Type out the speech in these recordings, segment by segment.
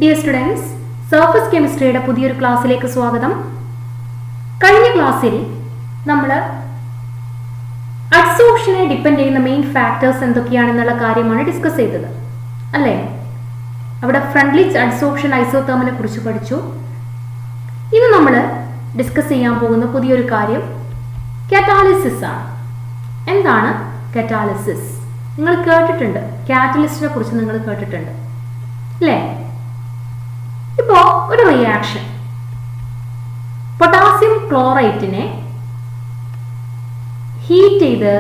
Dear students, surface കെമിസ്ട്രിയുടെ പുതിയൊരു ക്ലാസ്സിലേക്ക് സ്വാഗതം. കഴിഞ്ഞ ക്ലാസ്സിൽ നമ്മൾ അഡ്സോർപ്ഷനെ ഡിപ്പെൻഡ് ചെയ്യുന്ന മെയിൻ ഫാക്ടേഴ്സ് എന്തൊക്കെയാണെന്നുള്ള കാര്യമാണ് ഡിസ്കസ് ചെയ്തത്, അല്ലേ? അവിടെ ഫ്രണ്ട്ലിച്ച് അഡ്സോർപ്ഷൻ ഐസോതെർമിനെ കുറിച്ച് പഠിച്ചു. ഇന്ന് നമ്മൾ ഡിസ്കസ് ചെയ്യാൻ പോകുന്ന പുതിയൊരു കാര്യം കാറ്റാലിസിസ് ആണ്. എന്താണ് കാറ്റാലിസിസ്? നിങ്ങൾ കേട്ടിട്ടുണ്ട്, കാറ്റലിസ്റ്റിനെ കുറിച്ച് നിങ്ങൾ കേട്ടിട്ടുണ്ട്, അല്ലേ? ഇപ്പോ ഒരു റിയാക്ഷൻ, പൊട്ടാസ്യം ക്ലോറൈറ്റിനെ ഹീറ്റ് ചെയ്ത്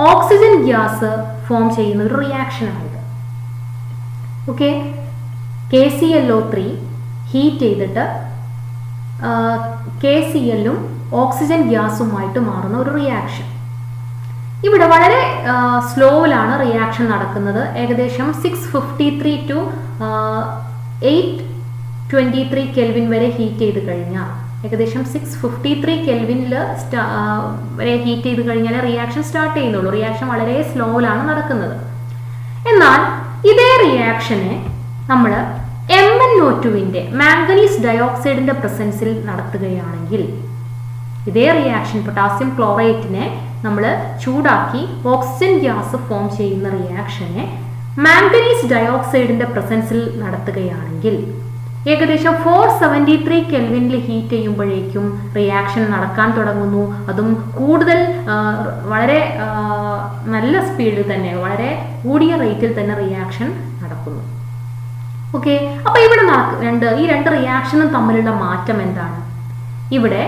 ഓക്സിജൻ ഗ്യാസ് ഫോം ചെയ്യുന്ന ഒരു റിയാക്ഷനാണിത്. ഓക്കെ, KClO3 ഹീറ്റ് ചെയ്തിട്ട് KClഉം ഓക്സിജൻ ഗ്യാസുമായിട്ട് മാറുന്ന ഒരു റിയാക്ഷൻ. ഇവിടെ വളരെ സ്ലോയിലാണ് റിയാക്ഷൻ നടക്കുന്നത്. ഏകദേശം 653 to 823 കെൽവിൻ വരെ ഹീറ്റ് ചെയ്ത് കഴിഞ്ഞാൽ, ഏകദേശം 653 കെൽവിനിൽ വരെ ഹീറ്റ് ചെയ്ത് കഴിഞ്ഞാൽ റിയാക്ഷൻ സ്റ്റാർട്ട് ചെയ്യുന്നുള്ളൂ. റിയാക്ഷൻ വളരെ സ്ലോയിലാണ് നടക്കുന്നത്. എന്നാൽ ഇതേ റിയാക്ഷനെ നമ്മൾ MnO2ന്റെ മാംഗനീസ് ഡയോക്സൈഡിന്റെ പ്രസൻസിൽ നടത്തുകയാണെങ്കിൽ, ഇതേ റിയാക്ഷൻ പൊട്ടാസ്യം ക്ലോറൈറ്റിനെ നമ്മൾ ചൂടാക്കി ഓക്സിജൻ ഗ്യാസ് ഫോം ചെയ്യുന്ന റിയാക്ഷനെ മാംഗനീസ് ഡയോക്സൈഡിന്റെ പ്രസൻസിൽ നടത്തുകയാണെങ്കിൽ ഏകദേശം 473 കെൽവിനിൽ ഹീറ്റ് ചെയ്യുമ്പോഴേക്കും റിയാക്ഷൻ നടക്കാൻ തുടങ്ങുന്നു. അതും കൂടുതൽ വളരെ നല്ല സ്പീഡിൽ തന്നെ, വളരെ കൂടിയ റേറ്റിൽ തന്നെ റിയാക്ഷൻ നടക്കുന്നു. ഓക്കെ, അപ്പൊ ഇവിടെ ഈ രണ്ട് റിയാക്ഷനും തമ്മിലുള്ള മാറ്റം എന്താണ്? ഇവിടെ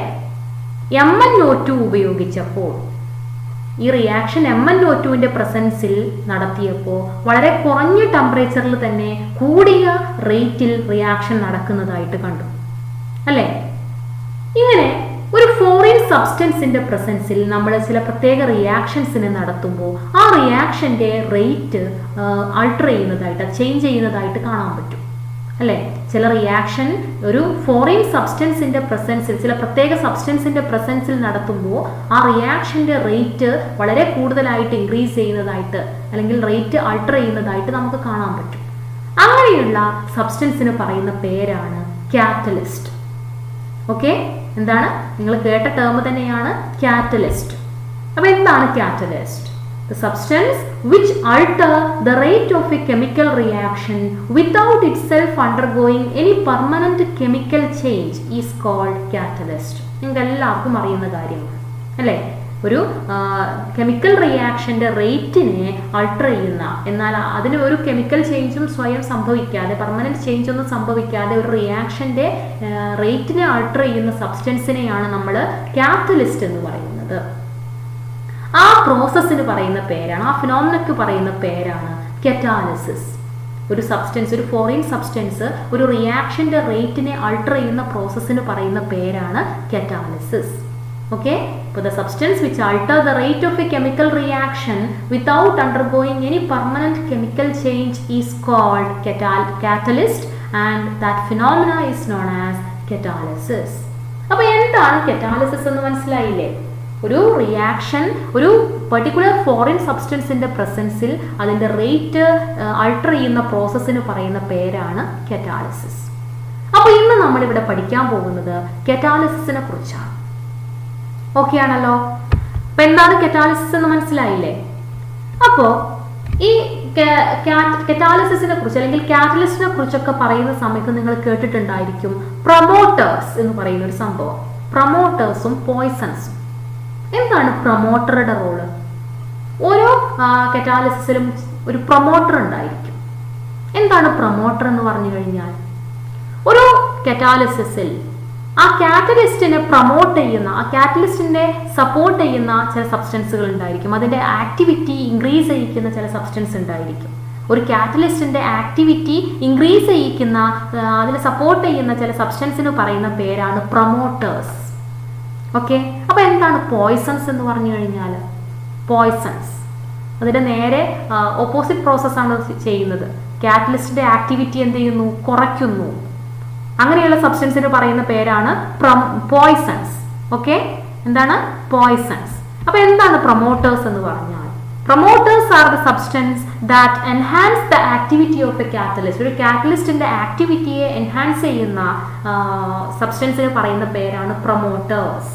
MnO2 ഉപയോഗിച്ചപ്പോൾ, ഈ റിയാക്ഷൻ MnO2ന്റെ പ്രസൻസിൽ നടത്തിയപ്പോൾ വളരെ കുറഞ്ഞ ടെമ്പറേച്ചറിൽ തന്നെ കൂടിയ റേറ്റിൽ റിയാക്ഷൻ നടക്കുന്നതായിട്ട് കണ്ടു, അല്ലേ? ഇങ്ങനെ ഒരു ഫോറിൻ സബ്സ്റ്റൻസിന്റെ പ്രസൻസിൽ നമ്മൾ ചില പ്രത്യേക റിയാക്ഷൻസിനെ നടത്തുമ്പോൾ ആ റിയാക്ഷന്റെ റേറ്റ് ആൾട്ടർ ചെയ്യുന്നതായിട്ട്, ചേഞ്ച് ചെയ്യുന്നതായിട്ട് കാണാൻ പറ്റും, അല്ലേ? ചില റിയാക്ഷൻ ഒരു ഫോറിൻ സബ്സ്റ്റൻസിന്റെ പ്രസൻസിൽ, ചില പ്രത്യേക സബ്സ്റ്റൻസിന്റെ പ്രസൻസിൽ നടത്തുമ്പോൾ ആ റിയാക്ഷന്റെ റേറ്റ് വളരെ കൂടുതലായിട്ട് ഇൻക്രീസ് ചെയ്യുന്നതായിട്ട്, അല്ലെങ്കിൽ റേറ്റ് ആൾട്ടർ ചെയ്യുന്നതായിട്ട് നമുക്ക് കാണാൻ പറ്റും. അങ്ങനെയുള്ള സബ്സ്റ്റൻസിന് പറയുന്ന പേരാണ് കാറ്റലിസ്റ്റ്. ഓക്കെ, എന്താണ്? നിങ്ങൾ കേട്ട ടേം തന്നെയാണ് കാറ്റലിസ്റ്റ്. അപ്പൊ എന്താണ് catalyst? The substance which alter the rate of a chemical reaction without itself undergoing any permanent chemical change is called catalyst. നിങ്ങൾക്ക് എല്ലാവർക്കും അറിയുന്ന കാര്യമാണ്, അല്ലേ? ഒരു കെമിക്കൽ റിയാക്ഷന്റെ റേറ്റിനെ ആൾട്ടർ ചെയ്യുന്ന, എന്നാൽ അതിന് ഒരു കെമിക്കൽ ചേഞ്ചും സ്വയം സംഭവിക്കാതെ, പെർമനന്റ് ചേഞ്ച് ഒന്നും സംഭവിക്കാതെ ഒരു റിയാക്ഷന്റെ റേറ്റിനെ ആൾട്ടർ ചെയ്യുന്ന സബ്സ്റ്റൻസിനെയാണ് നമ്മൾ കാറ്റലിസ്റ്റ് എന്ന് പറയുന്നത്. ആ പ്രോസസ്സിന് പറയുന്ന പേരാണ്, ആ ഫിനോമിനക്ക് പറയുന്ന പേരാണ് കാറ്റാലിസിസ്. ഒരു സബ്സ്റ്റൻസ്, ഒരു ഫോറിൻ സബ്സ്റ്റൻസ് ഒരു റിയാക്ഷന്റെ റേറ്റിനെ ആൾട്ടർ ചെയ്യുന്ന പ്രോസസ്സിന് പറയുന്ന പേരാണ് കാറ്റാലിസിസ്. ഓക്കെ, അപ്പോൾ the substance which alter the rate of a chemical reaction without undergoing any permanent chemical change is called catalyst and that phenomena is known as catalysis. അപ്പോൾ എന്താണ് catalysis എന്ന് മനസ്സിലായില്ലേ? ഒരു റിയാക്ഷൻ, ഒരു പെർട്ടിക്കുലർ ഫോറിൻ സബ്സ്റ്റൻസിന്റെ പ്രസൻസിൽ അതിന്റെ rate alter ചെയ്യുന്ന പ്രോസസ്സിന് പറയുന്ന പേരാണ് കാറ്റാലിസിസ്. അപ്പൊ ഇന്ന് നമ്മളിവിടെ പഠിക്കാൻ പോകുന്നത് കാറ്റാലിസിസിനെ കുറിച്ചാണ്. ഓക്കെ ആണല്ലോ? അപ്പൊ എന്താണ് കാറ്റാലിസിസ് എന്ന് മനസ്സിലായില്ലേ? അപ്പോ ഈ കാറ്റാലിസിസിനെ കുറിച്ച്, അല്ലെങ്കിൽ കാറ്റലിസ്റ്റിനെ കുറിച്ചൊക്കെ പറയുന്ന സമയത്ത് നിങ്ങൾ കേട്ടിട്ടുണ്ടായിരിക്കും പ്രൊമോട്ടേഴ്സ് എന്ന് പറയുന്ന ഒരു സംഭവം. പ്രൊമോട്ടേഴ്സും പോയ്സൺസും. എന്താണ് പ്രൊമോട്ടറുടെ റോള്? ഓരോ കാറ്റാലിസിസിലും ഒരു പ്രൊമോട്ടർ ഉണ്ടായിരിക്കും. എന്താണ് പ്രൊമോട്ടർ എന്ന് പറഞ്ഞു കഴിഞ്ഞാൽ, ഒരു കാറ്റാലിസിസിൽ ആ കാറ്റലിസ്റ്റിനെ പ്രൊമോട്ട് ചെയ്യുന്ന, ആ കാറ്റലിസ്റ്റിനെ സപ്പോർട്ട് ചെയ്യുന്ന ചില സബ്സ്റ്റൻസുകൾ ഉണ്ടായിരിക്കും. അതിന്റെ ആക്ടിവിറ്റി ഇൻക്രീസ് ചെയ്യിക്കുന്ന ചില സബ്സ്റ്റൻസ് ഉണ്ടായിരിക്കും. ഒരു കാറ്റലിസ്റ്റിന്റെ ആക്ടിവിറ്റി ഇൻക്രീസ് ചെയ്യിക്കുന്ന, അതിനെ സപ്പോർട്ട് ചെയ്യുന്ന ചില സബ്സ്റ്റൻസിന് പറയുന്ന പേരാണ് പ്രൊമോട്ടേഴ്സ്. ഓക്കെ, അപ്പൊ എന്താണ് പോയ്സൺസ് എന്ന് പറഞ്ഞു കഴിഞ്ഞാൽ? പോയ്സൺസ് അതിന്റെ നേരെ ഓപ്പോസിറ്റ് പ്രോസസ്സാണ് ചെയ്യുന്നത്. കാറ്റലിസ്റ്റിന്റെ ആക്ടിവിറ്റി എന്ത് ചെയ്യുന്നു? കുറയ്ക്കുന്നു. അങ്ങനെയുള്ള സബ്സ്റ്റൻസിന് പറയുന്ന പേരാണ് പോയ്സൺസ്. ഓക്കെ, എന്താണ്? പോയ്സൺസ്. അപ്പൊ എന്താണ് പ്രൊമോട്ടേഴ്സ് എന്ന് പറഞ്ഞാൽ? Promoters are the substance that enhance the activity of a catalyst. ഒരു കാറ്റലിസ്റ്റിന്റെ ആക്ടിവിറ്റിയെ എൻഹാൻസ് ചെയ്യുന്ന സബ്സ്റ്റൻസിന് പറയുന്ന പേരാണ് പ്രൊമോട്ടേഴ്സ്.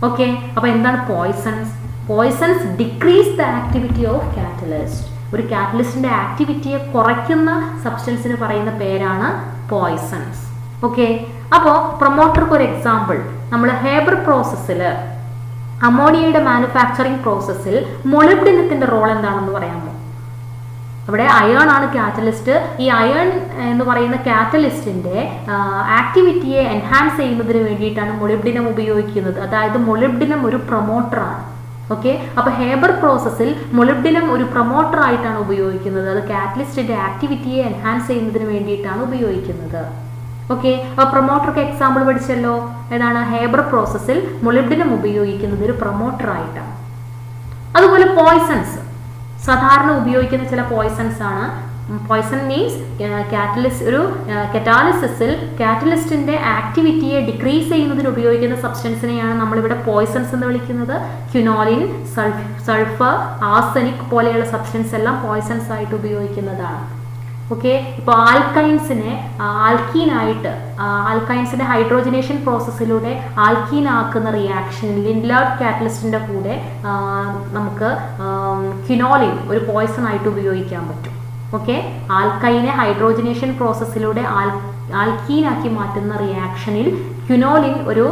ഓക്കെ, അപ്പോൾ എന്താണ് poisons? Poisons decrease the activity of catalyst. ഒരു കാറ്റലിസ്റ്റിന്റെ ആക്ടിവിറ്റിയെ കുറയ്ക്കുന്ന സബ്സ്റ്റൻസിന് പറയുന്ന പേരാണ് പോയ്സൺസ്. ഓക്കെ, അപ്പോൾ പ്രൊമോട്ടർക്ക് ഒരു എക്സാമ്പിൾ, നമ്മൾ ഹേബർ പ്രോസസ്സിൽ അമോണിയയുടെ മാനുഫാക്ചറിങ് പ്രോസസ്സിൽ മൊളിബ്ഡിനത്തിന്റെ റോൾ എന്താണെന്ന് പറയാമോ? അവിടെ അയേൺ ആണ് കാറ്റലിസ്റ്റ്. ഈ അയേൺ എന്ന് പറയുന്ന കാറ്റലിസ്റ്റിന്റെ ആക്ടിവിറ്റിയെ എൻഹാൻസ് ചെയ്യുന്നതിന് വേണ്ടിയിട്ടാണ് മൊളിബ്ഡിനം ഉപയോഗിക്കുന്നത്. അതായത് മൊളിബ്ഡിനം ഒരു പ്രൊമോട്ടറാണ്. ഓക്കെ, അപ്പോൾ ഹേബർ പ്രോസസ്സിൽ മൊളിബ്ഡിനം ഒരു പ്രൊമോട്ടർ ആയിട്ടാണ് ഉപയോഗിക്കുന്നത്. അത് കാറ്റലിസ്റ്റിന്റെ ആക്ടിവിറ്റിയെ എൻഹാൻസ് ചെയ്യുന്നതിന് വേണ്ടിയിട്ടാണ് ഉപയോഗിക്കുന്നത്. ഓക്കെ, അപ്പോൾ പ്രൊമോട്ടർക്ക് എക്സാമ്പിൾ പഠിച്ചല്ലോ. ഏതാണ്? ഹേബർ പ്രോസസ്സിൽ മൊളിബ്ഡിനം ഉപയോഗിക്കുന്നത് ഒരു പ്രൊമോട്ടർ ആയിട്ടാണ്. അതുപോലെ പോയ്സൺസ്, സാധാരണ ഉപയോഗിക്കുന്ന ചില പോയ്സൺസ് ആണ്. പോയ്സൺ മീൻസ് ഒരു കറ്റാലിസിസിൽ കാറ്റലിസ്റ്റിന്റെ ആക്ടിവിറ്റിയെ ഡിക്രീസ് ചെയ്യുന്നതിന് ഉപയോഗിക്കുന്ന സബ്സ്റ്റൻസിനെയാണ് നമ്മളിവിടെ പോയ്സൺസ് എന്ന് വിളിക്കുന്നത്. ക്വിനോലിൻ, സൾഫർ, ആർസനിക് പോലെയുള്ള സബ്സ്റ്റൻസ് എല്ലാം പോയ്സൺസ് ആയിട്ട് ഉപയോഗിക്കുന്നതാണ്. ഓക്കെ, ഇപ്പോൾ ആൽക്കൈൻസിനെ ആൽക്കീനായിട്ട് ആൽക്കൈൻസിന്റെ ഹൈഡ്രോജനേഷൻ പ്രോസസ്സിലൂടെ ആൽക്കീൻ ആക്കുന്ന റിയാക്ഷനിൽ ലിൻഡ്ലാർഡ് കാറ്റലിസ്റ്റിന്റെ കൂടെ നമുക്ക് ക്വിനോലിൻ ഒരു പോയ്സൺ ആയിട്ട് ഉപയോഗിക്കാൻ പറ്റും. ഓക്കെ, ആൽക്കൈനെ ഹൈഡ്രോജനേഷൻ പ്രോസസ്സിലൂടെ ആൽക്കീനാക്കി മാറ്റുന്ന റിയാക്ഷനിൽ ക്വിനോലിൻ ഒരു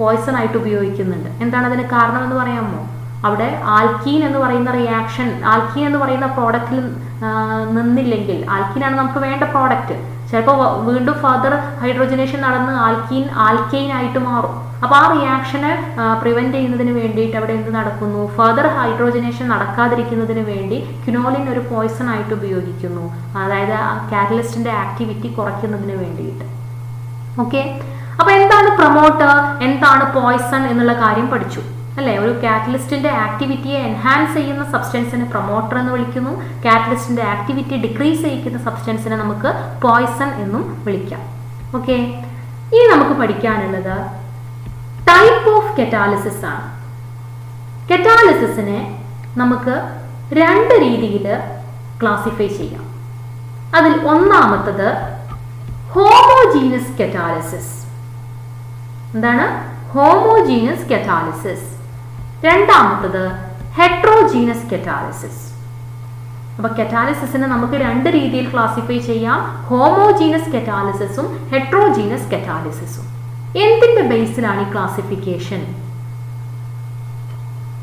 പോയ്സൺ ആയിട്ട് ഉപയോഗിക്കുന്നുണ്ട്. എന്താണ് അതിന് കാരണം എന്ന് പറയാമോ? അവിടെ ആൽക്കീൻ എന്ന് പറയുന്ന റിയാക്ഷൻ, ആൽക്കീൻ എന്ന് പറയുന്ന പ്രോഡക്റ്റിൽ നിന്നില്ലെങ്കിൽ, ആൽക്കീനാണ് നമുക്ക് വേണ്ട പ്രോഡക്റ്റ്, ചിലപ്പോൾ വീണ്ടും ഫർദർ ഹൈഡ്രോജനേഷൻ നടന്ന് ആൽക്കെയിൻ ആയിട്ട് മാറും. അപ്പോൾ ആ റിയാക്ഷനെ പ്രിവെന്റ് ചെയ്യുന്നതിന് വേണ്ടിയിട്ട് അവിടെ എന്ത് നടക്കുന്നു? ഫർദർ ഹൈഡ്രോജനേഷൻ നടക്കാതിരിക്കുന്നതിന് വേണ്ടി ക്വിനോലിൻ ഒരു പോയ്സൺ ആയിട്ട് ഉപയോഗിക്കുന്നു. അതായത് കാറ്റലിസ്റ്റിന്റെ ആക്ടിവിറ്റി കുറയ്ക്കുന്നതിന് വേണ്ടിയിട്ട്. ഓക്കെ, അപ്പോൾ എന്താണ് പ്രൊമോട്ടർ, എന്താണ് പോയ്സൺ എന്നുള്ള കാര്യം പഠിച്ചു അല്ലേ? ഒരു കാറ്റലിസ്റ്റിന്റെ ആക്ടിവിറ്റിയെ എൻഹാൻസ് ചെയ്യുന്ന സബ്സ്റ്റൻസിനെ പ്രൊമോട്ടർ എന്ന് വിളിക്കുന്നു. കാറ്റലിസ്റ്റിന്റെ ആക്ടിവിറ്റി ഡിക്രീസ് ചെയ്യിക്കുന്ന സബ്സ്റ്റൻസിനെ നമുക്ക് പോയ്സൺ എന്നും വിളിക്കാം. ഓക്കെ, ഇനി നമുക്ക് പഠിക്കാനുള്ളത് ടൈപ്പ് ഓഫ് കറ്റാലിസിസ് ആണ്. കറ്റാലിസിസിനെ നമുക്ക് രണ്ട് രീതിയിൽ ക്ലാസിഫൈ ചെയ്യാം. അതിൽ ഒന്നാമത്തത് ഹോമോജീനസ് കറ്റാലിസിസ്. എന്താണ്? Homogeneous catalysis. രണ്ടാമത്തത് ഹെട്രോജീനസ് കറ്റാലിസിസ്. അപ്പൊ കറ്റാലിസിസിനെ നമുക്ക് രണ്ട് രീതിയിൽ ക്ലാസിഫൈ ചെയ്യാം, ഹോമോജീനസ് കറ്റാലിസിസും ഹെട്രോജീനസ് കറ്റാലിസിസും. എന്തിന്റെ ബേസിലാണ് ഈ ക്ലാസിഫിക്കേഷൻ?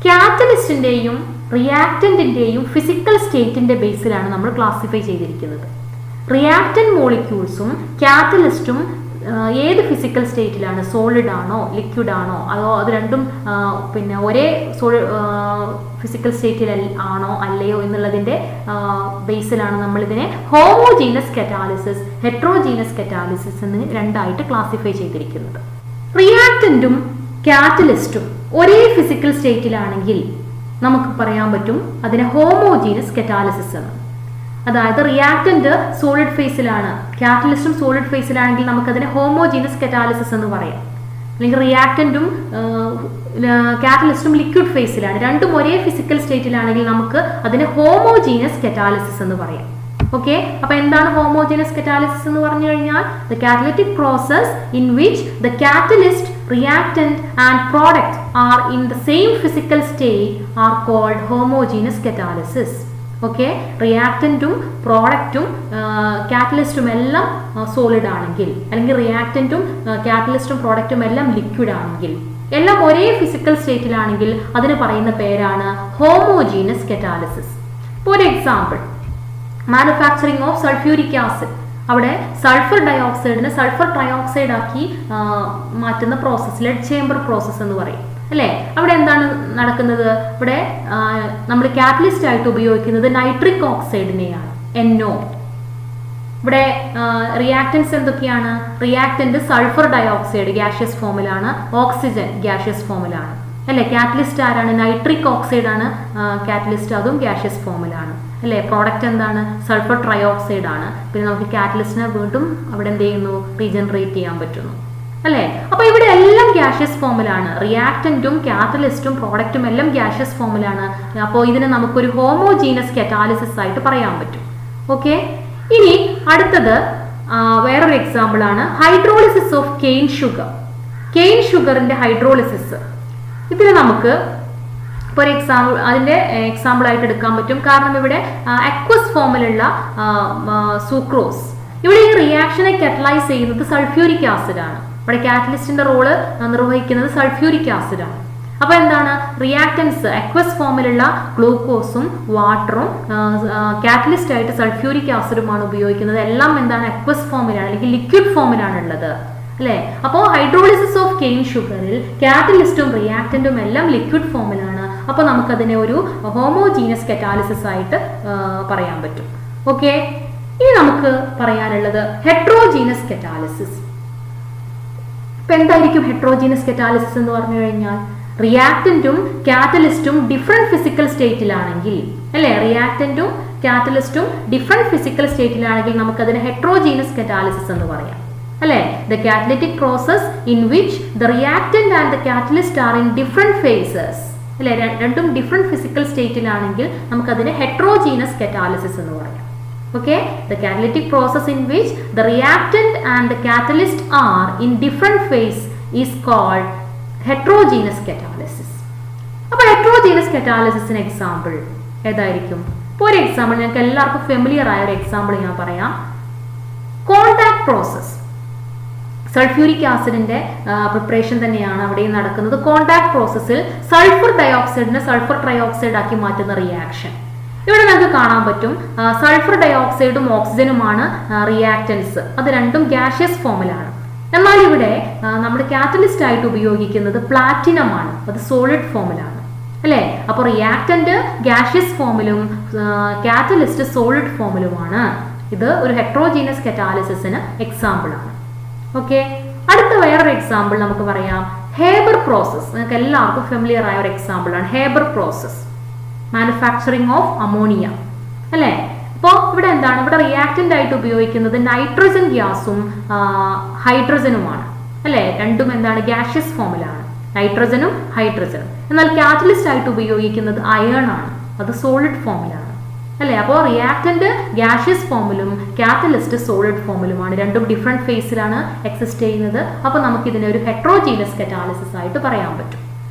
കാറ്റലിസ്റ്റിന്റെയും റിയാക്റ്റന്റിന്റെയും ഫിസിക്കൽ സ്റ്റേറ്റിന്റെ ബേസിലാണ് നമ്മൾ ക്ലാസിഫൈ ചെയ്തിരിക്കുന്നത്. റിയാക്റ്റന്റ് മോളിക്യൂൾസും കാറ്റലിസ്റ്റും ഏത് ഫിസിക്കൽ സ്റ്റേറ്റിലാണ്? സോളിഡ് ആണോ ലിക്വിഡ് ആണോ അതോ അത് രണ്ടും പിന്നെ ഒരേ ഫിസിക്കൽ സ്റ്റേറ്റിൽ ആണോ അല്ലയോ എന്നുള്ളതിന്റെ ബേസിലാണ് നമ്മളിതിനെ ഹോമോജീനസ് കറ്റാലിസിസ്, ഹെട്രോജീനസ് കറ്റാലിസിസ് എന്ന് രണ്ടായിട്ട് ക്ലാസിഫൈ ചെയ്തിരിക്കുന്നത്. റിയാക്റ്റന്റും കാറ്റലിസ്റ്റും ഒരേ ഫിസിക്കൽ സ്റ്റേറ്റിലാണെങ്കിൽ നമുക്ക് പറയാൻ പറ്റും അതിനെ ഹോമോജീനസ് കറ്റാലിസിസ് എന്ന്. അതായത് റിയാക്റ്റന്റ് സോളിഡ് ഫേസിലാണ്, കാറ്റലിസ്റ്റും സോളിഡ് ഫേസിലാണെങ്കിൽ നമുക്കതിനെ ഹോമോജീനസ് കറ്റാലിസിസ് എന്ന് പറയാം. അല്ലെങ്കിൽ റിയാക്റ്റന്റും കാറ്റലിസ്റ്റും ലിക്വിഡ് ഫേസിലാണ്, രണ്ടും ഒരേ ഫിസിക്കൽ സ്റ്റേറ്റിലാണെങ്കിൽ നമുക്ക് അതിനെ ഹോമോജീനസ് കറ്റാലിസിസ് എന്ന് പറയാം. ഓക്കെ, അപ്പൊ എന്താണ് ഹോമോജീനസ് കറ്റാലിസിസ് എന്ന് പറഞ്ഞു കഴിഞ്ഞാൽ? The catalytic process in which the catalyst, reactant and product are in the same physical state are called homogeneous catalysis. Okay, റിയാക്റ്റന്റും പ്രോഡക്റ്റും കാറ്റലിസ്റ്റും എല്ലാം സോളിഡ് ആണെങ്കിൽ, അല്ലെങ്കിൽ റിയാക്റ്റന്റും കാറ്റലിസ്റ്റും പ്രോഡക്റ്റും എല്ലാം ലിക്വിഡ് ആണെങ്കിൽ, എല്ലാം ഒരേ ഫിസിക്കൽ സ്റ്റേറ്റിലാണെങ്കിൽ അതിന് പറയുന്ന പേരാണ് ഹോമോജീനസ് കറ്റാലിസിസ്. ഇപ്പോൾ ഒരു example, manufacturing of sulphuric acid. അവിടെ സൾഫർ ഡയോക്സൈഡിനെ സൾഫർ ട്രയോക്സൈഡ് ആക്കി മാറ്റുന്ന പ്രോസസ്സ് ലെഡ് ചേംബർ പ്രോസസ്സ് എന്ന് പറയും അല്ലേ? അവിടെ എന്താണ് നടക്കുന്നത്? ഇവിടെ നമ്മൾ കാറ്റലിസ്റ്റ് ആയിട്ട് ഉപയോഗിക്കുന്നത് നൈട്രിക് ഓക്സൈഡിനെയാണ്, NO. ഇവിടെ റിയാക്റ്റൻസ് എന്തൊക്കെയാണ്? റിയാക്റ്റന്റ് സൾഫർ ഡയോക്സൈഡ് ഗ്യാഷ്യസ് ഫോമിലാണ്, ഓക്സിജൻ ഗ്യാഷ്യസ് ഫോമിലാണ് അല്ലേ? കാറ്റലിസ്റ്റ് ആരാണ്? നൈട്രിക് ഓക്സൈഡ് ആണ് കാറ്റലിസ്റ്റ്, അതും ഗ്യാഷ്യസ് ഫോമിലാണ് അല്ലേ? പ്രോഡക്റ്റ് എന്താണ്? സൾഫർ ട്രയോക്സൈഡ് ആണ്. പിന്നെ നമുക്ക് കാറ്റലിസ്റ്റിനെ വീണ്ടും അവിടെ എന്ത് ചെയ്യുന്നു? റീജനറേറ്റ് ചെയ്യാൻ പറ്റുന്നു അല്ലേ? അപ്പൊ ഇവിടെ എല്ലാം ഗ്യാഷ്യസ് ഫോമിലാണ്. റിയാക്റ്റന്റും കാറ്റലിസ്റ്റും പ്രോഡക്റ്റും എല്ലാം ഗ്യാഷ്യസ് ഫോമിലാണ്. അപ്പോൾ ഇതിനെ നമുക്കൊരു ഹോമോജീനസ് കറ്റാലിസിസ് ആയിട്ട് പറയാൻ പറ്റും. ഓക്കെ, ഇനി അടുത്തത് വേറൊരു എക്സാമ്പിൾ ആണ് hydrolysis of cane sugar. Cane ഷുഗറിന്റെ ഹൈഡ്രോളിസിസ് ഇതിന് നമുക്ക് ഇപ്പോൾ ഒരു അതിന്റെ എക്സാമ്പിൾ ആയിട്ട് എടുക്കാൻ പറ്റും. കാരണം ഇവിടെ അക്വസ് ഫോമിലുള്ള സൂക്രോസ്, ഇവിടെ ഈ റിയാക്ഷനെ കാറ്റലൈസ് ചെയ്യുന്നത് സൾഫ്യൂരിക് ആസിഡ് ആണ്. ഇവിടെ കാറ്റലിസ്റ്റിന്റെ റോള് നിർവഹിക്കുന്നത് സൾഫ്യൂരിക് ആസിഡ് ആണ്. അപ്പൊ എന്താണ് റിയാക്ടൻസ് അക്വസ് ഫോമിലുള്ള ഗ്ലൂക്കോസും വാട്ടറും കാറ്റലിസ്റ്റ് ആയിട്ട് സൾഫ്യൂരിക് ആസിഡുമാണ് ഉപയോഗിക്കുന്നത്. എല്ലാം എന്താണ് അക്വസ് ഫോമിലാണ് അല്ലെങ്കിൽ ലിക്വിഡ് ഫോമിലാണ് ഉള്ളത് അല്ലെ. അപ്പോൾ ഹൈഡ്രോളിസിസ് ഓഫ് കെയിൻ ഷുഗറിൽ കാറ്റലിസ്റ്റും റിയാക്ടന്റും എല്ലാം ലിക്വിഡ് ഫോമിലാണ്. അപ്പോൾ നമുക്കതിനെ ഒരു ഹോമോജീനസ് കറ്റാലിസിസ് ആയിട്ട് പറയാൻ പറ്റും. ഓക്കെ, ഇനി നമുക്ക് പറയാനുള്ളത് ഹെട്രോജീനസ് കറ്റാലിസിസ്. ഇപ്പൊ എന്തായിരിക്കും ഹെട്രോജീനസ് കറ്റാലിസിസ് എന്ന് പറഞ്ഞു കഴിഞ്ഞാൽ റിയാക്ടന്റും കാറ്റലിസ്റ്റും ഡിഫറെന്റ് ഫിസിക്കൽ സ്റ്റേറ്റിലാണെങ്കിൽ അല്ലെ, റിയാക്ടന്റും കാറ്റലിസ്റ്റും ഡിഫറെന്റ് ഫിസിക്കൽ സ്റ്റേറ്റിലാണെങ്കിൽ നമുക്കതിനെ ഹെട്രോജീനസ് കറ്റാലിസിസ് എന്ന് പറയാം അല്ലെ. The catalytic process in which the reactant and the catalyst are in different faces അല്ലെ, രണ്ടും ഡിഫറെന്റ് ഫിസിക്കൽ സ്റ്റേറ്റിലാണെങ്കിൽ നമുക്കതിനെ ഹെട്രോജീനസ് കറ്റാലിസിസ് എന്ന് പറയാം. Okay, the catalytic process in which the reactant and the catalyst are in different phase is called heterogeneous catalysis. അപ്പോൾ heterogeneous catalysis ന് example ഏതായിരിക്കും? ഇപ്പോൾ ഒരു എക്സാമ്പിൾ ഞങ്ങൾക്ക് എല്ലാവർക്കും ഫെമിലിയർ ആയ ഒരു എക്സാമ്പിൾ ഞാൻ പറയാം. കോണ്ടാക്ട് പ്രോസസ്, സൾഫ്യൂരിക് ആസിഡിന്റെ പ്രിപ്പറേഷൻ തന്നെയാണ് അവിടെ നടക്കുന്നത്. കോണ്ടാക്ട് പ്രോസസ്സിൽ സൾഫർ ഡയോക്സൈഡിനെ സൾഫർ ട്രയോക്സൈഡ് ആക്കി മാറ്റുന്ന റിയാക്ഷൻ ഇവിടെ നമുക്ക് കാണാൻ പറ്റും. സൾഫർ ഡയോക്സൈഡും ഓക്സിജനുമാണ് റിയാക്ടൻസ്. അത് രണ്ടും ഗ്യാഷ്യസ് ഫോമിലാണ്. എന്നാൽ ഇവിടെ നമ്മൾ കാറ്റലിസ്റ്റ് ആയിട്ട് ഉപയോഗിക്കുന്നത് പ്ലാറ്റിനം ആണ്. അത് സോളിഡ് ഫോമിലാണ് അല്ലെ. അപ്പോൾ റിയാക്ടന്റ് ഗ്യാഷ്യസ് ഫോമിലും കാറ്റലിസ്റ്റ് സോളിഡ് ഫോമിലുമാണ്. ഇത് ഒരു ഹെട്രോജീനസ് കറ്റാലിസിസിന് എക്സാമ്പിൾ ആണ്. ഓക്കെ, അടുത്ത വേറൊരു എക്സാമ്പിൾ നമുക്ക് പറയാം ഹേബർ പ്രോസസ്. നിങ്ങൾക്ക് എല്ലാവർക്കും ഫെമിലിയർ ആയ ഒരു എക്സാമ്പിൾ ആണ് Haber process, manufacturing of ammonia അല്ലെ. അപ്പോൾ ഇവിടെ എന്താണ്, ഇവിടെ റിയാക്ടന്റ് ആയിട്ട് ഉപയോഗിക്കുന്നത് നൈട്രജൻ ഗ്യാസും ഹൈഡ്രജനുമാണ് അല്ലെ. രണ്ടും എന്താണ് ഗ്യാഷ്യസ് ഫോമിലാണ്, നൈട്രജനും ഹൈഡ്രജനും. എന്നാൽ കാറ്റലിസ്റ്റ് ആയിട്ട് ഉപയോഗിക്കുന്നത് അയേൺ ആണ്, അത് സോളിഡ് ഫോമിലാണ് അല്ലെ. അപ്പോൾ റിയാക്ടന്റ് ഗ്യാഷ്യസ് ഫോമിലും കാറ്റലിസ്റ്റ് സോളിഡ് ഫോമിലുമാണ്. രണ്ടും ഡിഫറെന്റ് ഫേസിലാണ് എക്സിസ്റ്റ് ചെയ്യുന്നത്. അപ്പോൾ നമുക്ക് ഇതിനെ ഒരു ഹെട്രോജീനസ് കറ്റാലിസിസ് ആയിട്ട് പറയാൻ പറ്റും.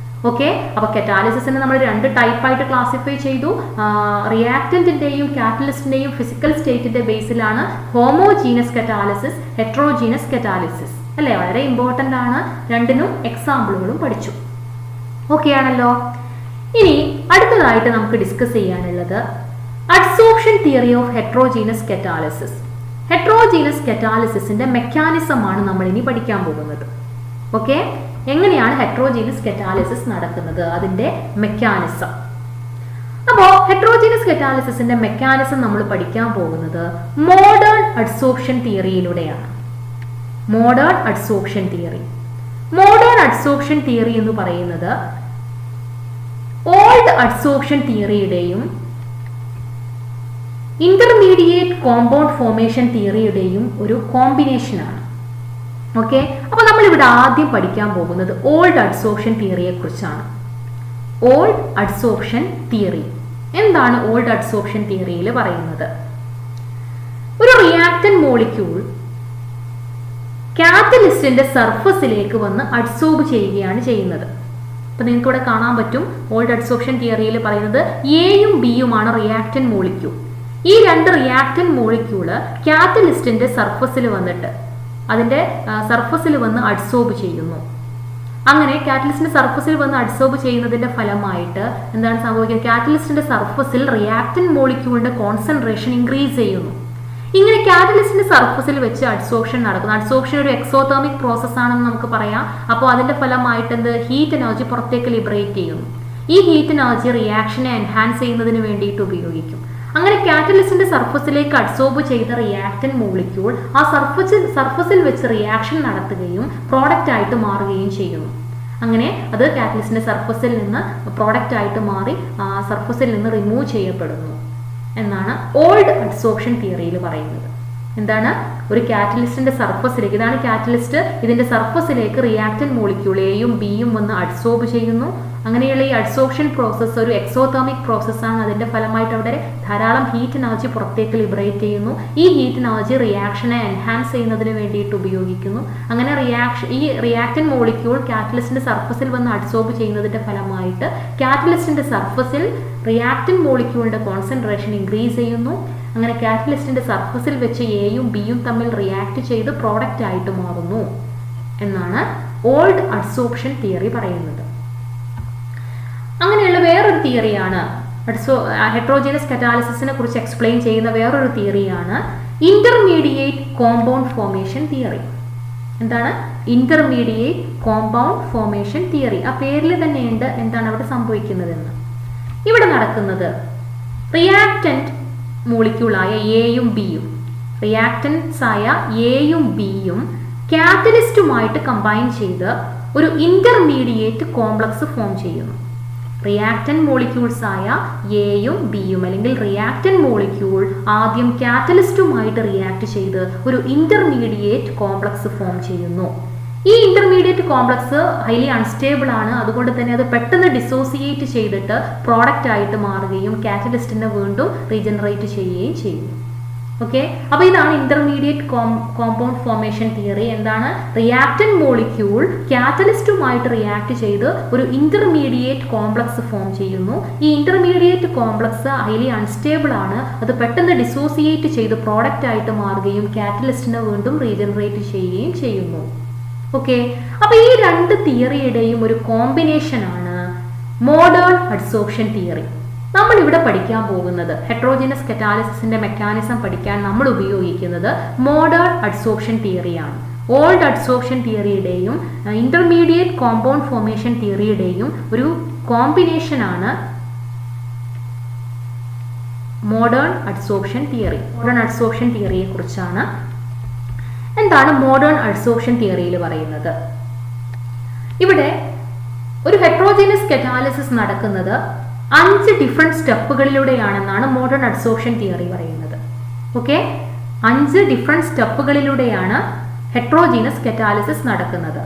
ഓക്കെ, അപ്പൊ കറ്റാലിസിസിനെ നമ്മൾ രണ്ട് ടൈപ്പായിട്ട് ക്ലാസിഫൈ ചെയ്തു. റിയാക്ടന്റിന്റെയും കാറ്റലിസ്റ്റിന്റെയും ഫിസിക്കൽ സ്റ്റേറ്റിന്റെ ബേസിലാണ് ഹോമോജീനസ് കറ്റാലിസിസ്, ഹെട്രോജീനസ് കറ്റാലിസിസ് അല്ലെ. വളരെ ഇമ്പോർട്ടന്റ് ആണ്. രണ്ടിനും എക്സാമ്പിളുകളും പഠിച്ചു. ഓക്കെ ആണല്ലോ. ഇനി അടുത്തതായിട്ട് നമുക്ക് ഡിസ്കസ് ചെയ്യാനുള്ളത് adsorption theory of heterogeneous catalysis. Heterogeneous കറ്റാലിസിസിന്റെ മെക്കാനിസം ആണ് നമ്മൾ ഇനി പഠിക്കാൻ പോകുന്നത്. ഓക്കെ, എങ്ങനെയാണ് ഹെട്രോജീനസ് കറ്റാലിസിസ് നടക്കുന്നത്, അതിന്റെ മെക്കാനിസം. അപ്പോൾ ഹെട്രോജീനസ് കറ്റാലിസിസിന്റെ മെക്കാനിസം നമ്മൾ പഠിക്കാൻ പോകുന്നത് മോഡേൺ അഡ്സോർപ്ഷൻ തിയറിയിലൂടെയാണ്. Modern adsorption theory. Modern adsorption theory എന്ന് പറയുന്നത് ഓൾഡ് അഡ്സോർപ്ഷൻ തിയറിയുടെയും ഇന്റർമീഡിയറ്റ് കോമ്പൗണ്ട് ഫോർമേഷൻ തിയറിയുടെയും ഒരു കോമ്പിനേഷനാണ്. ഓക്കെ, അപ്പൊ നമ്മൾ ഇവിടെ ആദ്യം പഠിക്കാൻ പോകുന്നത് ഓൾഡ് അഡ്സോർപ്ഷൻ തിയറിയെ കുറിച്ചാണ്. ഓൾഡ് അഡ്സോർപ്ഷൻ തിയറി എന്താണ്? ഓൾഡ് അഡ്സോർപ്ഷൻ തിയറിയിൽ പറയുന്നത് ഒരു റിയാക്ടന്റ് മോളിക്യൂൾ കാറ്റലിസ്റ്റിന്റെ സർഫസിലേക്ക് വന്ന് അഡ്സോർബ് ചെയ്യുകയാണ് ചെയ്യുന്നത്. അപ്പൊ നിങ്ങൾക്ക് ഇവിടെ കാണാൻ പറ്റും ഓൾഡ് അഡ്സോർപ്ഷൻ തിയറിയിൽ പറയുന്നത് എയും ബിയുമാണ് റിയാക്ടന്റ് മോളിക്യൂൾ. ഈ രണ്ട് റിയാക്ടന്റ് മോളിക്യൂള് കാറ്റലിസ്റ്റിന്റെ സർഫസിൽ വന്നിട്ട് അതിന്റെ സർഫസിൽ വന്ന് അഡ്സോർബ് ചെയ്യുന്നു. അങ്ങനെ കാറ്റലിസ്റ്റിന്റെ സർഫസിൽ വന്ന് അഡ്സോർബ് ചെയ്യുന്നതിന്റെ ഫലമായിട്ട് എന്താണ് സംഭവിക്കുന്നത്? കാറ്റലിസ്റ്റിന്റെ സർഫസിൽ റിയാക്ടന്റ് മോളിക്യൂളിന്റെ കോൺസെൻട്രേഷൻ ഇൻക്രീസ് ചെയ്യുന്നു. ഇങ്ങനെ കാറ്റലിസ്റ്റിന്റെ സർഫസിൽ വെച്ച് അഡ്സോർപ്ഷൻ നടക്കുന്നു. അഡ്സോർപ്ഷൻ ഒരു എക്സോതെർമിക് പ്രോസസ് ആണെന്ന് നമുക്ക് പറയാം. അപ്പോൾ അതിന്റെ ഫലമായിട്ട് എന്ത് ഹീറ്റ് എനർജി പുറത്തേക്ക് ലിബറേറ്റ് ചെയ്യുന്നു. ഈ ഹീറ്റ് എനർജി റിയാക്ഷനെ എൻഹാൻസ് ചെയ്യുന്നതിന് വേണ്ടിയിട്ട് ഉപയോഗിക്കും. അങ്ങനെ കാറ്റലിസ്റ്റിന്റെ സർഫസിലേക്ക് അഡ്സോർബ് ചെയ്ത റിയാക്ടന്റ് മോളിക്യൂൾ ആ സർഫസിൽ വെച്ച് റിയാക്ഷൻ നടത്തുകയും പ്രോഡക്റ്റ് ആയിട്ട് മാറുകയും ചെയ്യുന്നു. അങ്ങനെ അത് കാറ്റലിസ്റ്റിന്റെ സർഫസിൽ നിന്ന് പ്രോഡക്റ്റ് ആയിട്ട് മാറി സർഫസിൽ നിന്ന് റിമൂവ് ചെയ്യപ്പെടുന്നു എന്നാണ് ഓൾഡ് അഡ്സോർപ്ഷൻ തിയറിയിൽ പറയുന്നത്. എന്താണ്, ഒരു കാറ്റലിസ്റ്റിന്റെ സർഫസിലേക്ക്, ഇതാണ് കാറ്റലിസ്റ്റ്, ഇതിന്റെ സർഫസിലേക്ക് റിയാക്റ്റന്റ് മോളിക്യൂൾ എയും ബിയും വന്ന് അഡ്സോർബ് ചെയ്യുന്നു. അങ്ങനെയുള്ള ഈ അഡ്സോർപ്ഷൻ പ്രോസസ്സ് ഒരു എക്സോതെർമിക് പ്രോസസ്സാണ്. അതിന്റെ ഫലമായിട്ട് അവിടെ ധാരാളം ഹീറ്റ് എനർജി പുറത്തേക്ക് ലിബറേറ്റ് ചെയ്യുന്നു. ഈ ഹീറ്റ് എനർജി റിയാക്ഷനെ എൻഹാൻസ് ചെയ്യുന്നതിന് വേണ്ടിയിട്ട് ഉപയോഗിക്കുന്നു. അങ്ങനെ ഈ റിയാക്റ്റന്റ് മോളിക്യൂൾ കാറ്റലിസ്റ്റിന്റെ സർഫസിൽ വന്ന് അഡ്സോർബ് ചെയ്യുന്നതിന്റെ ഫലമായിട്ട് കാറ്റലിസ്റ്റിന്റെ സർഫസിൽ റിയാക്റ്റന്റ് മോളിക്യൂളിന്റെ കോൺസെൻട്രേഷൻ ഇൻക്രീസ് ചെയ്യുന്നു. അങ്ങനെ കാറ്റലിസ്റ്റിന്റെ സർഫസിൽ വെച്ച് എയും ബിയും തമ്മിൽ റിയാക്ട് ചെയ്ത് പ്രോഡക്റ്റ് ആയിട്ട് മാറുന്നു എന്നാണ് ഓൾഡ് അഡ്സോർപ്ഷൻ തിയറി പറയുന്നത്. അങ്ങനെയുള്ള വേറൊരു തിയറിയാണ് ഹെട്രോജീനസ് കറ്റാലിസിസിനെ കുറിച്ച് എക്സ്പ്ലെയിൻ ചെയ്യുന്ന വേറൊരു തിയറിയാണ് ഇന്റർമീഡിയറ്റ് കോമ്പൗണ്ട് ഫോർമേഷൻ തിയറി. എന്താണ് ഇന്റർമീഡിയറ്റ് കോമ്പൗണ്ട് ഫോർമേഷൻ തിയറി? ആ പേരിൽ തന്നെയുണ്ട് എന്താണ് അവിടെ സംഭവിക്കുന്നതെന്ന്. ഇവിടെ നടക്കുന്നത് റിയാക്റ്റന്റ് മോളിക്യൂളായ എയും ബിയും, റിയാക്റ്റൻസ് ആയ എയും ബിയും കാറ്റലിസ്റ്റുമായിട്ട് കമ്പൈൻ ചെയ്ത് ഒരു ഇന്റർമീഡിയറ്റ് കോംപ്ലക്സ് ഫോം ചെയ്യുന്നു. റിയാക്റ്റന്റ് മോളിക്യൂൾസ് ആയ എയും ബിയും അല്ലെങ്കിൽ റിയാക്റ്റന്റ് മോളിക്യൂൾ ആദ്യം കാറ്റലിസ്റ്റുമായിട്ട് റിയാക്ട് ചെയ്ത് ഒരു ഇന്റർമീഡിയറ്റ് കോംപ്ലക്സ് ഫോം ചെയ്യുന്നു. ഈ ഇന്റർമീഡിയറ്റ് കോംപ്ലക്സ് ഹൈലി അൺസ്റ്റേബിൾ ആണ്. അതുകൊണ്ട് തന്നെ അത് പെട്ടെന്ന് ഡിസോസിയേറ്റ് ചെയ്തിട്ട് പ്രോഡക്റ്റ് ആയിട്ട് മാറുകയും കാറ്റലിസ്റ്റിനെ വീണ്ടും റീജനറേറ്റ് ചെയ്യുകയും ചെയ്യും. ഓക്കെ, അപ്പൊ ഇതാണ് ഇന്റർമീഡിയറ്റ് കോമ്പൗണ്ട് ഫോർമേഷൻ തിയറി. എന്താണ്, റിയാക്റ്റന്റ് മോളിക്യൂൾ കാറ്റലിസ്റ്റുമായിട്ട് റിയാക്ട് ചെയ്ത് ഒരു ഇന്റർമീഡിയറ്റ് കോംപ്ലക്സ് ഫോം ചെയ്യുന്നു. ഈ ഇന്റർമീഡിയറ്റ് കോംപ്ലക്സ് ഹൈലി അൺസ്റ്റേബിൾ ആണ്. അത് പെട്ടെന്ന് ഡിസോസിയേറ്റ് ചെയ്ത് പ്രോഡക്റ്റ് ആയിട്ട് മാറുകയും കാറ്റലിസ്റ്റിനെ വീണ്ടും റീജനറേറ്റ് ചെയ്യുകയും ചെയ്യുന്നു. ഓക്കെ, അപ്പൊ ഈ രണ്ട് തിയറിയുടെയും ഒരു കോമ്പിനേഷൻ ആണ് മോഡേൺ അഡ്സോർപ്ഷൻ തിയറി. നമ്മൾ ഇവിടെ പഠിക്കാൻ പോകുന്നത് ഹെട്രോജീനസ് കറ്റാലിസിസിന്റെ മെക്കാനിസം പഠിക്കാൻ നമ്മൾ ഉപയോഗിക്കുന്നത് മോഡേൺ അഡ്സോർപ്ഷൻ തിയറിയാണ്. ഓൾഡ് അഡ്സോർപ്ഷൻ തിയറിയുടെയും ഇന്റർമീഡിയറ്റ് കോമ്പൗണ്ട് ഫോർമേഷൻ തിയറിയുടെയും ഒരു കോമ്പിനേഷൻ ആണ് modern adsorption theory. Modern adsorption തിയറിയെ കുറിച്ചാണ്. എന്താണ് മോഡേൺ അഡ്സോർപ്ഷൻ തിയറിയിൽ പറയുന്നത്? ഇവിടെ ഒരു ഹെട്രോജീനസ് കറ്റാലിസിസ് നടക്കുന്നത് 5 ഡിഫറെന്റ് സ്റ്റെപ്പുകളിലൂടെയാണെന്നാണ് മോഡേൺ അഡ്സോർപ്ഷൻ തിയറി പറയുന്നത്. ഓക്കെ, 5 ഡിഫറെന്റ് സ്റ്റെപ്പുകളിലൂടെയാണ് ഹെട്രോജീനസ് കറ്റാലിസിസ് നടക്കുന്നത്.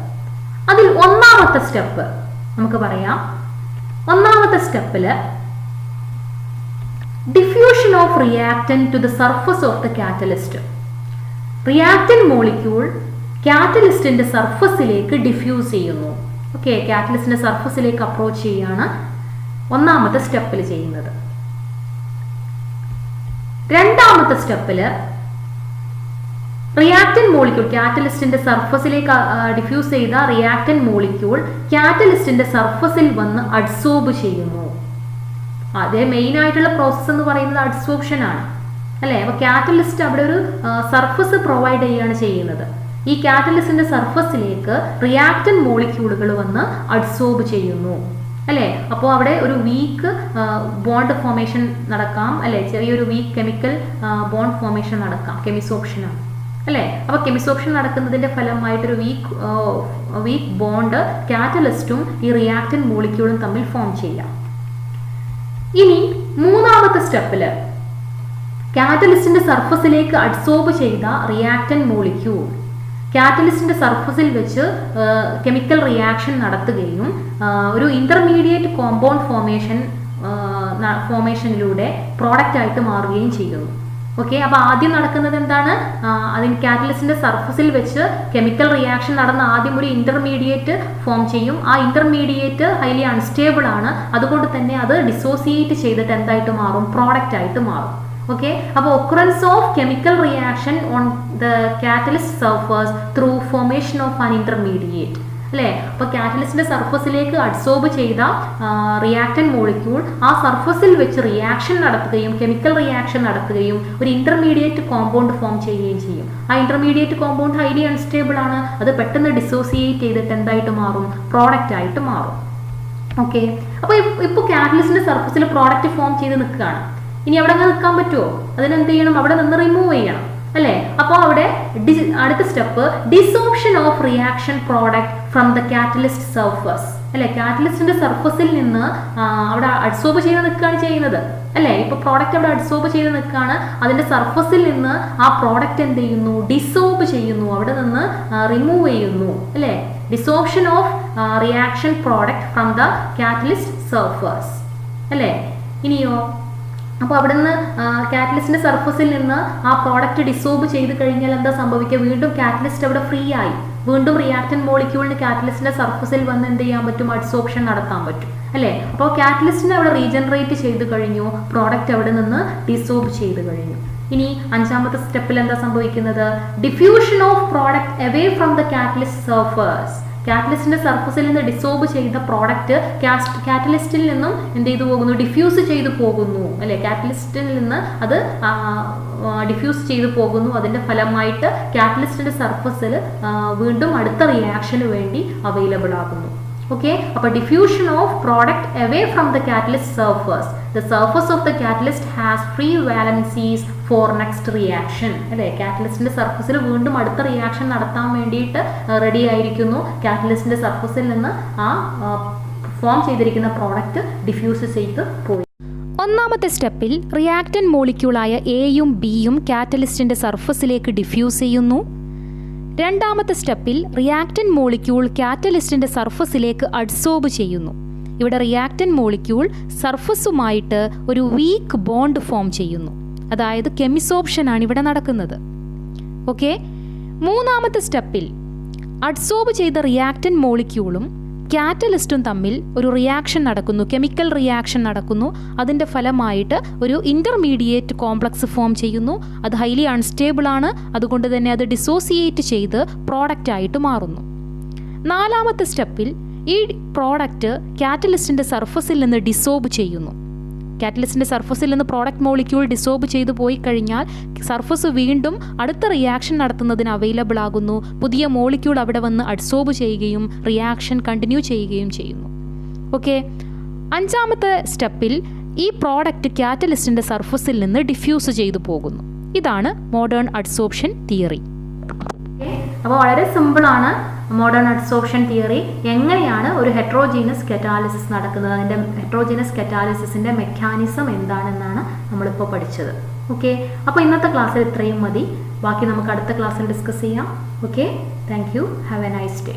അതിൽ ഒന്നാമത്തെ സ്റ്റെപ്പ് നമുക്ക് പറയാം. ഒന്നാമത്തെ സ്റ്റെപ്പില് diffusion of reactant to the surface of the catalyst. Reactant molecule കാറ്റലിസ്റ്റിന്റെ സർഫസിലേക്ക് ഡിഫ്യൂസ് ചെയ്യുന്നു. ഓക്കെ, കാറ്റലിസ്റ്റിന്റെ സർഫസിലേക്ക് അപ്രോച്ച് ചെയ്യാണ് ഒന്നാമത്തെ സ്റ്റെപ്പിൽ ചെയ്യുന്നത്. രണ്ടാമത്തെ സ്റ്റെപ്പില് റിയാക്റ്റന്റ് മോളിക്യൂൾ കാറ്റലിസ്റ്റിന്റെ സർഫസിലേക്ക് ഡിഫ്യൂസ് ചെയ്ത റിയാക്റ്റന്റ് മോളിക്യൂൾ കാറ്റലിസ്റ്റിന്റെ സർഫസിൽ വന്ന് അഡ്സോർബ് ചെയ്യുന്നു. അതേ മെയിൻ ആയിട്ടുള്ള പ്രോസസ്സ് എന്ന് പറയുന്നത് അഡ്സോർപ്ഷൻ ആണ്, അല്ലേ? അപ്പൊ കാറ്റലിസ്റ്റ് അവിടെ ഒരു സർഫസ് പ്രൊവൈഡ് ചെയ്യുകയാണ് ചെയ്യുന്നത്. ഈ കാറ്റലിസ്റ്റിന്റെ സർഫസിലേക്ക് റിയാക്റ്റന്റ് മോളിക്യൂളുകൾ വന്ന് അഡ്സോർബ് ചെയ്യുന്നു, അല്ലേ? അപ്പോൾ അവിടെ ഒരു വീക്ക് ബോണ്ട് ഫോർമേഷൻ നടക്കാം, അല്ലേ? ചെറിയൊരു വീക്ക് കെമിക്കൽ ബോണ്ട് ഫോർമേഷൻ നടക്കാം, കെമിസോപ്ഷൻ ആണ്, അല്ലേ? അപ്പൊ കെമിസോപ്ഷൻ നടക്കുന്നതിന്റെ ഫലമായിട്ടൊരു വീക്ക് ബോണ്ട് കാറ്റലിസ്റ്റും ഈ റിയാക്റ്റന്റ് മോളിക്യൂളും തമ്മിൽ ഫോം ചെയ്യാം. ഇനി മൂന്നാമത്തെ സ്റ്റെപ്പില് കാറ്റലിസ്റ്റിന്റെ സർഫസിലേക്ക് അഡ്സോർബ് ചെയ്ത റിയാക്റ്റന്റ് മോളിക്യൂൾ കാറ്റലിസ്റ്റിന്റെ സർഫസിൽ വെച്ച് കെമിക്കൽ റിയാക്ഷൻ നടത്തുകയും ഒരു ഇന്റർമീഡിയറ്റ് കോമ്പൗണ്ട് ഫോർമേഷനിലൂടെ പ്രോഡക്റ്റ് ആയിട്ട് മാറുകയും ചെയ്യുന്നു. ഓക്കെ, അപ്പൊ ആദ്യം നടക്കുന്നത് എന്താണ്? അതിന് കാറ്റലിസ്റ്റിന്റെ സർഫസിൽ വെച്ച് കെമിക്കൽ റിയാക്ഷൻ നടന്ന ആദ്യം ഒരു ഇന്റർമീഡിയറ്റ് ഫോം ചെയ്യും. ആ ഇന്റർമീഡിയറ്റ് ഹൈലി അൺസ്റ്റേബിൾ ആണ്. അതുകൊണ്ട് തന്നെ അത് ഡിസോസിയേറ്റ് ചെയ്തിട്ട് എന്തായിട്ട് മാറും? പ്രോഡക്റ്റ് ആയിട്ട് മാറും. ഓക്കെ, അപ്പോൾ occurrence of chemical reaction on the catalyst surface through formation of an intermediate, അല്ലേ? അപ്പോൾ കാറ്റലിസ്റ്റിന്റെ സർഫസിലേക്ക് അഡ്സോർബ് ചെയ്ത റിയാക്റ്റന്റ് മോളിക്യൂൾ ആ സർഫസിൽ വെച്ച് റിയാക്ഷൻ നടത്തുകയും കെമിക്കൽ റിയാക്ഷൻ നടത്തുകയും ഒരു ഇന്റർമീഡിയറ്റ് കോമ്പൗണ്ട് ഫോം ചെയ്യുകയും ചെയ്യും. ആ ഇന്റർമീഡിയറ്റ് കോമ്പൗണ്ട് ഹൈലി അൺസ്റ്റേബിൾ ആണ്. അത് പെട്ടെന്ന് ഡിസോസിയേറ്റ് ചെയ്തിട്ട് എന്തായിട്ട് മാറും? പ്രോഡക്റ്റ് ആയിട്ട് മാറും. ഓക്കെ, അപ്പോൾ ഇപ്പോൾ കാറ്റലിസ്റ്റിന്റെ സർഫസിൽ പ്രോഡക്റ്റ് ഫോം ചെയ്ത് നിൽക്കുകയാണ്. ഇനി അവിടെ നിൽക്കാൻ പറ്റുമോ? അതിനെന്ത് ചെയ്യണം? അവിടെ നിന്ന് റിമൂവ് ചെയ്യണം, അല്ലേ? അപ്പോൾ അവിടെ അടുത്ത step desorption of reaction product from the catalyst surface, അല്ലെ? കാറ്റലിസ്റ്റിന്റെ സർഫസിൽ നിന്ന് അവിടെ അഡ്സോർബ് ചെയ്ത് നിൽക്കുകയാണ് ചെയ്യുന്നത്, അല്ലേ? ഇപ്പോൾ പ്രോഡക്റ്റ് അവിടെ അഡ്സോർബ് ചെയ്ത് നിൽക്കുകയാണ്, അതിൻ്റെ സർഫസിൽ നിന്ന് ആ പ്രോഡക്റ്റ് എന്ത് ചെയ്യുന്നു? ഡിസോർബ് ചെയ്യുന്നു, അവിടെ നിന്ന് റിമൂവ് ചെയ്യുന്നു, അല്ലേ? Desorption of reaction product from the catalyst surface, അല്ലേ? ഇനിയോ, അപ്പോൾ അവിടെ നിന്ന് കാറ്റലിസ്റ്റിൻ്റെ സർഫസിൽ നിന്ന് ആ പ്രോഡക്റ്റ് ഡിസോർബ് ചെയ്ത് കഴിഞ്ഞാൽ എന്താ സംഭവിക്കുക? വീണ്ടും കാറ്റലിസ്റ്റ് അവിടെ ഫ്രീ ആയി, വീണ്ടും റിയാക്ടൻ മോളിക്യൂളിന് കാറ്റലിസ്റ്റിൻ്റെ സർഫസിൽ വന്ന് എന്ത് ചെയ്യാൻ പറ്റും? അഡ്സോർപ്ഷൻ നടത്താൻ പറ്റും, അല്ലേ? അപ്പോൾ കാറ്റലിസ്റ്റിനെ അവിടെ റീജനറേറ്റ് ചെയ്ത് കഴിഞ്ഞു, പ്രോഡക്റ്റ് അവിടെ നിന്ന് ഡിസോർബ് ചെയ്ത് കഴിഞ്ഞു. ഇനി അഞ്ചാമത്തെ സ്റ്റെപ്പിൽ എന്താ സംഭവിക്കുന്നത്? Diffusion of product away from the catalyst surface. കാറ്റലിസ്റ്റിന്റെ സർഫസിൽ നിന്ന് ഡിസോർബ് ചെയ്ത പ്രോഡക്റ്റ് കാറ്റലിസ്റ്റിൽ നിന്നും എന്ത് ചെയ്തു പോകുന്നു? ഡിഫ്യൂസ് ചെയ്തു പോകുന്നു, അല്ലെ? കാറ്റലിസ്റ്റിൽ നിന്ന് അത് ഡിഫ്യൂസ് ചെയ്തു പോകുന്നു. അതിന്റെ ഫലമായിട്ട് കാറ്റലിസ്റ്റിന്റെ സർഫസിൽ വീണ്ടും അടുത്ത റിയാക്ഷന് വേണ്ടി അവൈലബിൾ ആകുന്നു. ഓക്കെ, അപ്പോൾ diffusion of product away from the catalyst surface. The surface of the catalyst has free valencies for next reaction, അല്ലേ? കാറ്റലിസ്റ്റിന്റെ സർഫസിൽ വീണ്ടും അടുത്ത റിയാക്ഷൻ നടത്താൻ വേണ്ടിയിട്ട് റെഡി ആയിരിക്കുന്നു. കാറ്റലിസ്റ്റിന്റെ സർഫസിൽ നിന്ന് ആ ഫോം ചെയ്തിരിക്കുന്ന പ്രോഡക്റ്റ് ഡിഫ്യൂസ് ചെയ്ത് പോയി. ഒന്നാമത്തെ സ്റ്റെപ്പിൽ റിയാക്ടൻ മോളിക്യൂളായ എയും ബിയും കാറ്റലിസ്റ്റിന്റെ സർഫസിലേക്ക് ഡിഫ്യൂസ് ചെയ്യുന്നു. രണ്ടാമത്തെ സ്റ്റെപ്പിൽ റിയാക്ടൻ മോളിക്യൂൾ കാറ്റലിസ്റ്റിന്റെ സർഫസിലേക്ക് അഡ്സോർബ് ചെയ്യുന്നു. ഇവിടെ റിയാക്ടൻ മോളിക്യൂൾ സർഫസുമായിട്ട് ഒരു വീക്ക് ബോണ്ട് ഫോം ചെയ്യുന്നു, അതായത് കെമിസോർപ്ഷൻ ആണ് ഇവിടെ നടക്കുന്നത്. ഓക്കെ, മൂന്നാമത്തെ സ്റ്റെപ്പിൽ അഡ്സോർബ് ചെയ്ത റിയാക്ടൻ മോളിക്യൂളും കാറ്റലിസ്റ്റും തമ്മിൽ ഒരു റിയാക്ഷൻ നടക്കുന്നു, കെമിക്കൽ റിയാക്ഷൻ നടക്കുന്നു. അതിൻ്റെ ഫലമായിട്ട് ഒരു ഇൻ്റർമീഡിയറ്റ് കോംപ്ലക്സ് ഫോം ചെയ്യുന്നു. അത് ഹൈലി അൺസ്റ്റേബിൾ ആണ്, അതുകൊണ്ട് തന്നെ അത് ഡിസോസിയേറ്റ് ചെയ്ത് പ്രോഡക്റ്റ് ആയിട്ട് മാറുന്നു. നാലാമത്തെ സ്റ്റെപ്പിൽ ഈ പ്രോഡക്റ്റ് കാറ്റലിസ്റ്റിൻ്റെ സർഫസിൽ നിന്ന് ഡിസോർബ് ചെയ്യുന്നു. കാറ്റലിസ്റ്റിൻ്റെ സർഫസിൽ നിന്ന് പ്രോഡക്റ്റ് മോളിക്യൂൾ ഡിസോർബ് ചെയ്തു പോയി കഴിഞ്ഞാൽ സർഫസ് വീണ്ടും അടുത്ത റിയാക്ഷൻ നടത്തുന്നതിന് അവൈലബിൾ ആകുന്നു. പുതിയ മോളിക്യൂൾ അവിടെ വന്ന് അഡ്സോർബ് ചെയ്യുകയും റിയാക്ഷൻ കണ്ടിന്യൂ ചെയ്യുകയും ചെയ്യുന്നു. ഓക്കെ, അഞ്ചാമത്തെ സ്റ്റെപ്പിൽ ഈ പ്രോഡക്റ്റ് കാറ്റലിസ്റ്റിൻ്റെ സർഫസിൽ നിന്ന് ഡിഫ്യൂസ് ചെയ്തു പോകുന്നു. ഇതാണ് മോഡേൺ അഡ്സോർപ്ഷൻ തിയറി. അപ്പോൾ വളരെ സിമ്പിളാണ് മോഡേൺ അഡ്സോർപ്ഷൻ തിയറി. എങ്ങനെയാണ് ഒരു ഹെട്രോജീനസ് കറ്റാലിസിസ് നടക്കുന്നത്, അതിൻ്റെ ഹെട്രോജീനസ് കറ്റാലിസിസിൻ്റെ മെക്കാനിസം എന്താണെന്നാണ് നമ്മളിപ്പോൾ പഠിച്ചത്. ഓക്കെ, അപ്പോൾ ഇന്നത്തെ ക്ലാസ്സിൽ ഇത്രയും മതി. ബാക്കി നമുക്ക് അടുത്ത ക്ലാസ്സിൽ ഡിസ്കസ് ചെയ്യാം. Okay, thank you. Have A nice day.